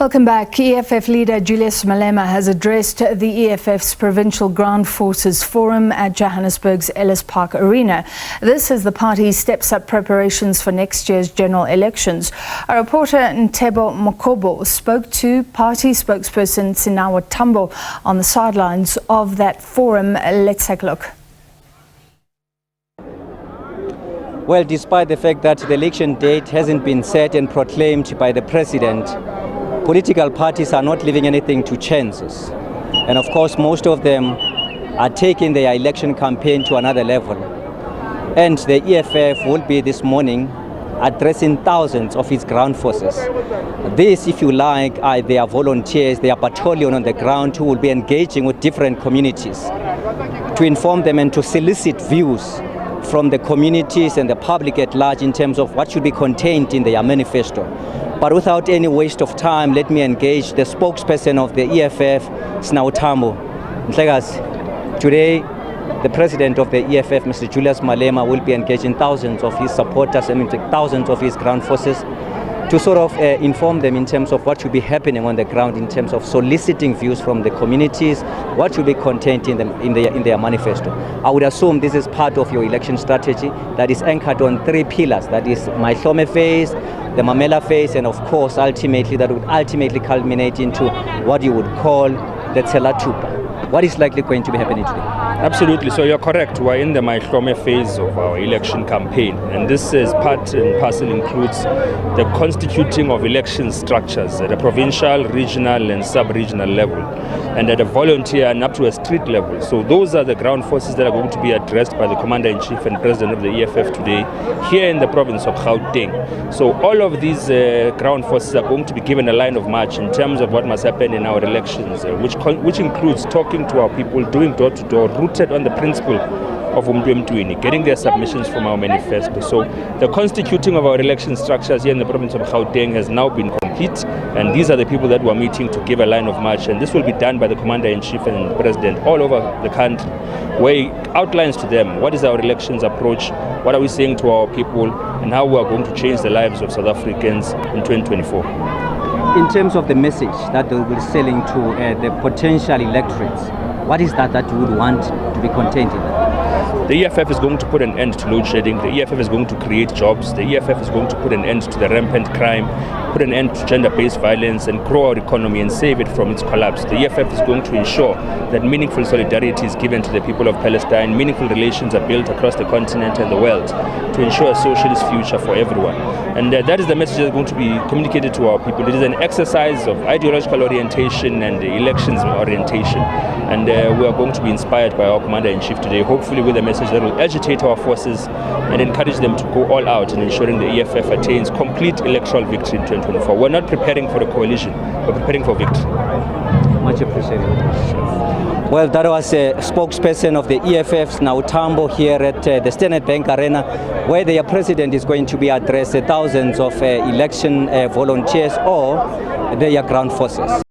Welcome back. EFF leader Julius Malema has addressed the EFF's Provincial Ground Forces Forum at Johannesburg's Ellis Park Arena. This as the party steps up preparations for next year's general elections. Our reporter Ntebo Mokobo spoke to party spokesperson Sinawo Tambo on the sidelines of that forum. Let's take a look. Well, despite the fact that the election date hasn't been set and proclaimed by the president, political parties are not leaving anything to chances. And of course, most of them are taking their election campaign to another level. And the EFF will be this morning addressing thousands of its ground forces. This, if you like, are their volunteers, their battalion on the ground who will be engaging with different communities to inform them and to solicit views from the communities and the public at large in terms of what should be contained in their manifesto. But without any waste of time, let me engage the spokesperson of the EFF, Sinawo Tambo. Today, the president of the EFF, Mr. Julius Malema, will be engaging thousands of his supporters and thousands of his ground forces to sort of inform them in terms of what should be happening on the ground, in terms of soliciting views from the communities, what should be contained in their manifesto. I would assume this is part of your election strategy that is anchored on three pillars. That is my Hlome phase, the Mamela phase, and of course, ultimately, that would ultimately culminate into what you would call the Tselatupa. What is likely going to be happening today? Absolutely. So you're correct. We're in the my Hlome phase of our election campaign. And this is part and parcel includes the constituting of election structures at a provincial, regional and sub-regional level, and at a volunteer and up to a street level. So those are the ground forces that are going to be addressed by the Commander-in-Chief and President of the EFF today here in the province of Gauteng. So all of these ground forces are going to be given a line of march in terms of what must happen in our elections, which includes talking to our people, doing door-to-door, rooted on the principle of getting their submissions from our manifesto. So the constituting of our election structures here in the province of Gauteng has now been complete, and these are the people that we're meeting to give a line of march, and this will be done by the Commander-in-Chief and the President all over the country, where he outlines to them what is our elections approach, what are we saying to our people, and how we are going to change the lives of South Africans in 2024. In terms of the message that they will be selling to the potential electorates, what is that you would want to be contained in that? The EFF is going to put an end to load shedding. The EFF is going to create jobs. The EFF is going to put an end to the rampant crime, put an end to gender-based violence, and grow our economy and save it from its collapse. The EFF is going to ensure that meaningful solidarity is given to the people of Palestine, meaningful relations are built across the continent and the world to ensure a socialist future for everyone. And that is the message that is going to be communicated to our people. It is an exercise of ideological orientation and elections orientation. And we are going to be inspired by our Commander-in-Chief today, hopefully with a message that will agitate our forces and encourage them to go all out in ensuring the EFF attains complete electoral victory in 2024. We're not preparing for a coalition, we're preparing for victory. Much appreciated. Well, that was a spokesperson of the EFF, Sinawo Tambo, here at the Standard Bank Arena, where their president is going to be addressing thousands of election volunteers or their ground forces.